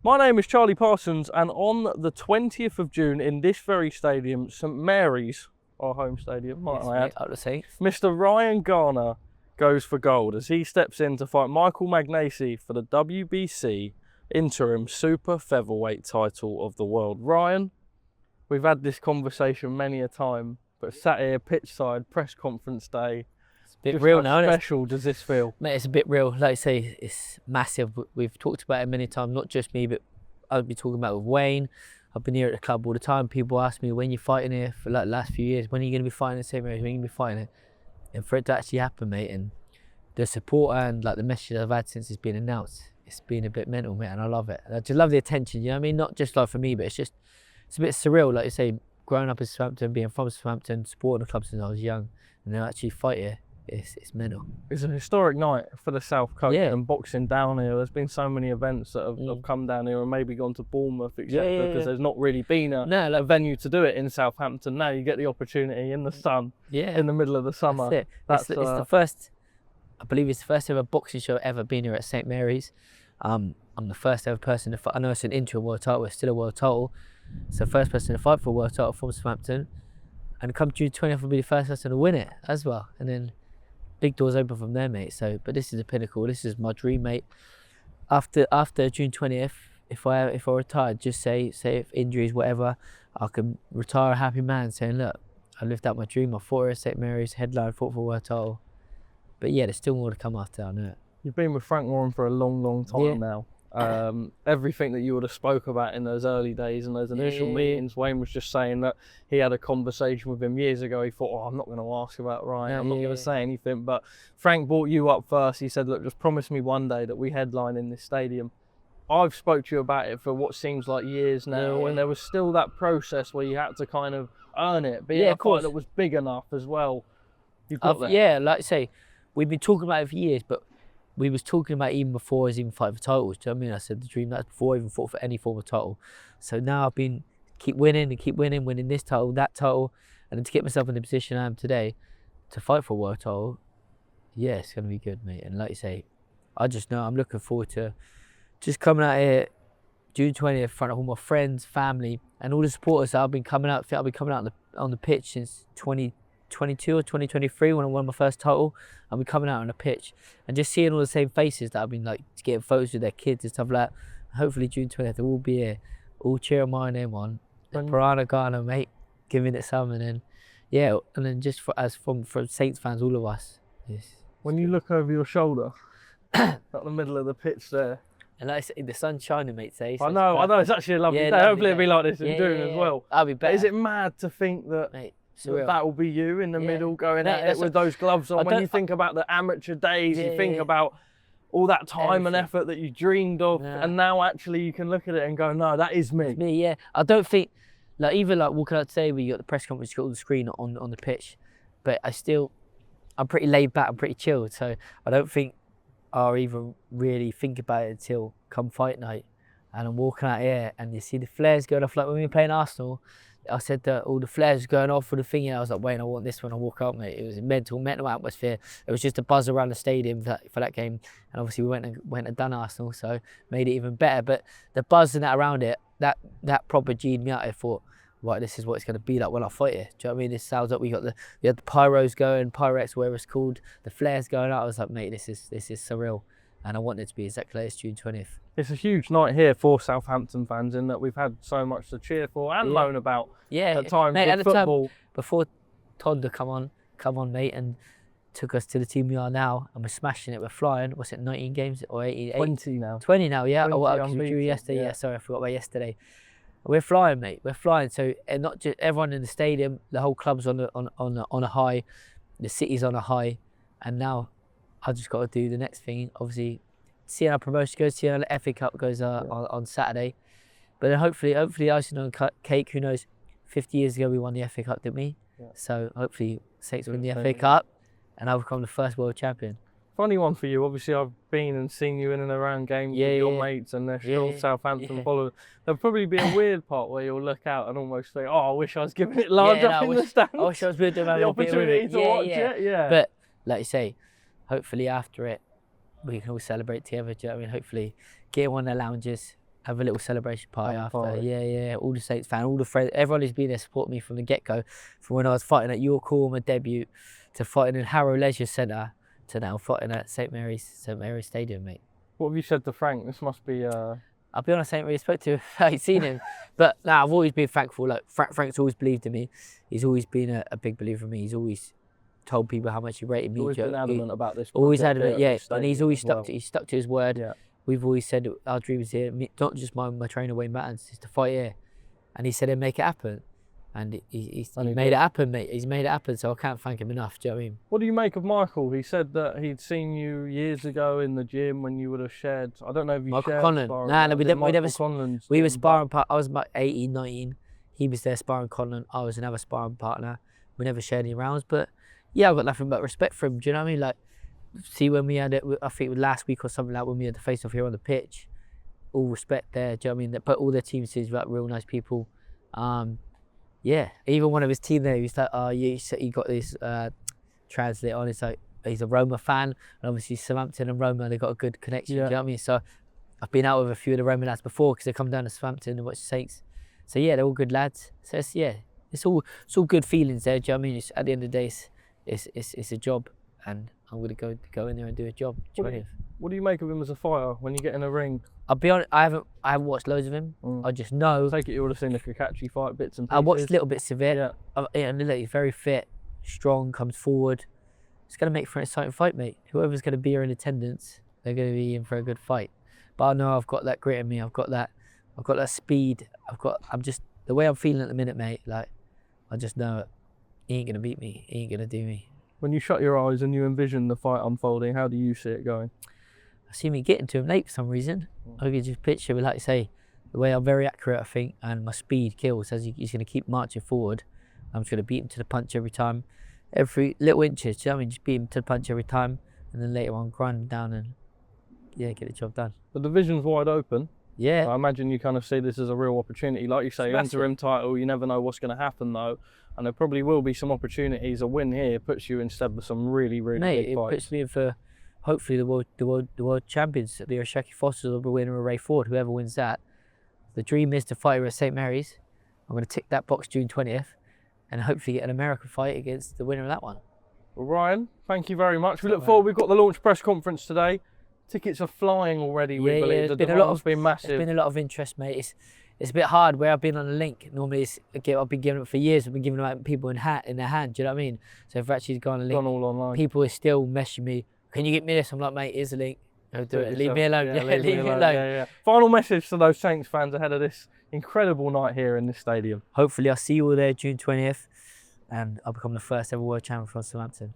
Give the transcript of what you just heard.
My name is Charlie Parsons, and on the 20th of June in this very stadium, St Mary's, our home stadium, might I add, Up to say. Mr Ryan Garner goes for gold as he steps in to fight Michael Magnesi for the WBC interim super featherweight title of the world. Ryan, we've had this conversation many a time, but sat here pitch side, press conference day. It's a bit Just real how now, isn't it? special does this feel? Mate, it's a bit real. Like I say, it's massive. We've talked about it many times, not just me, but I've been talking about it with Wayne. I've been here at the club all the time. People ask me, when you're fighting here for like the last few years, when are you going to be fighting the same area? When are you going to be fighting it? And for it to actually happen, mate, and the support and like the messages I've had since it's been announced, it's been a bit mental, mate, and I love it. And I just love the attention, you know what I mean? Not just like for me, but it's a bit surreal, like you say, growing up in Southampton, being from Southampton, supporting the club since I was young, and then actually fight here. It's mental. It's an historic night for the South Coast Yeah. and boxing down here. There's been so many events that have come down here and maybe gone to Bournemouth, etc. Because there's not really been a venue to do it in Southampton. Now you get the opportunity in the sun, in the middle of the summer. That's it. It's the first, I believe it's the first ever boxing show ever been here at St Mary's. I'm the first ever person to fight. I know it's an interim world title, it's still a world title. So first person to fight for a world title from Southampton. And come June 20th, I'll be the first person to win it as well. And then big doors open from there, mate. So, but this is the pinnacle. This is my dream, mate. After June 20th, if I retired, just say if injuries, whatever, I can retire a happy man, saying, look, I lived out my dream. I fought at St Mary's, headline, fought for a world title. But yeah, there's still more to come after, I know it. You've been with Frank Warren for a long time now. Everything that you would have spoke about in those early days and those initial meetings, Wayne was just saying that he had a conversation with him years ago. He thought, oh, I'm not going to ask about Ryan, I'm not going to say anything. But Frank brought you up first. He said, look, just promise me one day that we headline in this stadium. I've spoke to you about it for what seems like years now, and there was still that process where you had to kind of earn it, be a fight that was big enough as well. You got there. Yeah, like I say, we've been talking about it for years, but we was talking about it even before I was even fighting for titles. Do you know what I mean? I said the dream, that's before I even fought for any form of title. So now I've been keep winning, winning this title, that title, and then to get myself in the position I am today to fight for a world title, yeah, it's going to be good, mate. And like you say, I just know I'm looking forward to just coming out here June 20th in front of all my friends, family, and all the supporters that I've been coming out. I think I've been coming out on the pitch since 2022 or 2023 when I won my first title. I'll be coming out on a pitch and just seeing all the same faces that I've been like getting photos with their kids and stuff like that. Hopefully June 20th they will be here, all cheering my name on. Piranha Garner, mate, giving it some, and then and then just from Saints fans, all of us. Yes. When you look over your shoulder at the middle of the pitch there, and like I say, the sun's shining, mate. Today, so I know it's actually a lovely day. Hopefully it'll be like this in June as well. I'll be better. Is it mad to think that? Mate, that will be you in the middle going at it with those gloves on? When you think about the amateur days, you think about all that time and effort that you dreamed of, and now actually you can look at it and go, no, that is me. It's me, yeah. I don't think, like even like walking out today, where you got the press conference, you got all the screen on the pitch, but I'm pretty laid back, I'm pretty chilled, so I don't think I'll even really think about it until come fight night, and I'm walking out here and you see the flares going off. Like when we were playing Arsenal, I said that all the flares going off for the thing, and I was like, Wayne, I want this when I walk out, mate. It was a mental atmosphere. It was just a buzz around the stadium for that game, and obviously we went and done Arsenal, so made it even better. But the buzz and that around it, that proper G'd me out. I thought, right, this is what it's going to be like when I fight here. Do you know what I mean? This sounds like we had the pyros going, Pyrex, whatever it's called, the flares going out. I was like, mate, this is surreal, and I want it to be exactly like it's June 20th. It's a huge night here for Southampton fans in that we've had so much to cheer for and moan about at times with football. Before Tonda come on, mate, and took us to the team we are now, and we're smashing it. We're flying. What's it, 19 games or 18? 20 now. 20 now, yeah. 20 we drew yesterday. Yeah, sorry, I forgot about yesterday. We're flying, mate. We're flying. So, and not just everyone in the stadium, the whole club's on a high, the city's on a high, and now I just got to do the next thing. Obviously, see how promotion goes, see how the FA Cup goes on Saturday. But then hopefully icing on cake, who knows, 50 years ago we won the FA Cup, didn't we? Yeah. So hopefully Saints win the FA Cup and I'll become the first world champion. Funny one for you, obviously I've been and seen you in and around games with your mates, and they're still Southampton followers. There'll probably be a weird part where you'll look out and almost think, oh, I wish I was giving it large up in the stands. I wish I was with them, the opportunity to watch it. But like you say, hopefully after it, we can all celebrate together. Do you know what I mean? Hopefully get one of the lounges, have a little celebration party Have a after. party. Yeah. All the Saints fans, all the friends, everyone who's been there supporting me from the get-go, from when I was fighting at York Hall, my debut, to fighting in Harrow Leisure Centre, to now fighting at St Mary's Stadium, mate. What have you said to Frank? This must be. I'll be honest, I ain't really spoke to him. I ain't seen him. But I've always been thankful. Like Frank's always believed in me. He's always been a big believer in me. He's always told people how much he rated me. Always been adamant about this. Always project adamant, here yeah. at the And he's stadium always as well. he's stuck to his word. Yeah. We've always said our dream is here, not just my trainer Wayne Mattons, is to fight here. And he said he'd make it happen. And he made it happen, mate. He's made it happen, so I can't thank him enough. Do you know what I mean? What do you make of Michael? He said that he'd seen you years ago in the gym when you would have shared. I don't know if you Michael shared. Conlon. sparring, Nah, was we it never. Michael Conlon's We were gym? sparring part. I was about 18, 19. He was there sparring Conlon. I was another sparring partner. We never shared any rounds, but yeah, I've got nothing but respect for him. Do you know what I mean? Like, see when we had it, I think it was last week or something, like when we had the face-off here on the pitch. All respect there. Do you know what I mean? But all their team seems like real nice people. Yeah, even one of his team there, he was like, oh, you got this translate on. It's like, he's a Roma fan, and obviously Southampton and Roma, they got a good connection. Yeah. Do you know what I mean? So I've been out with a few of the Roma lads before because they come down to Southampton and watch the Saints. So yeah, they're all good lads. So it's all good feelings there. Do you know what I mean? It's, at the end of the day, it's a job, and I'm gonna go in there and do a job. What do you make of him as a fighter when you get in a ring? I'll be honest, I haven't watched loads of him. I just know. I take it you would have seen the Kakachi fight bits and pieces. I watched little bits of it. Yeah. And he's very fit, strong, comes forward. It's going to make for an exciting fight, mate. Whoever's going to be here in attendance, they're going to be in for a good fight. But I know I've got that grit in me. I've got that speed. I'm just, the way I'm feeling at the minute, mate, like, I just know he ain't going to beat me. He ain't going to do me. When you shut your eyes and you envision the fight unfolding, how do you see it going? I see me getting to him late for some reason. I can just picture, like I say, the way I'm very accurate, I think, and my speed kills as he's going to keep marching forward. I'm just going to beat him to the punch every time. Every little inches, do you know what I mean? Just beat him to the punch every time, and then later on grind him down and, yeah, get the job done. The division's wide open. Yeah. I imagine you kind of see this as a real opportunity. Like you say, you Massive. enter him title, you never know what's going to happen though. And there probably will be some opportunities. A win here puts you instead of some really, really Mate, big it fights. puts me in for, hopefully, the world champions. The Oshaki Fosters will be winning a Ray Ford, whoever wins that. The dream is to fight her at St Mary's. I'm going to tick that box June 20th and hopefully get an American fight against the winner of that one. Well, Ryan, thank you very much. We look forward. We've got the launch press conference today. Tickets are flying already, we believe. The demand's been massive. There's been a lot of interest, mate. It's a bit hard where I've been on a link. Normally, I've been giving it for years. I've been giving it out people in their hand. Do you know what I mean? So if I've actually gone a link, Gone all online. people are still messaging me. Can you get me this? I'm like, mate, here's a link. Go do it. Leave yourself. me alone. Yeah, Yeah, leave me alone. Yeah. Final message to those Saints fans ahead of this incredible night here in this stadium. Hopefully, I'll see you all there June 20th, and I'll become the first ever world champion from Southampton.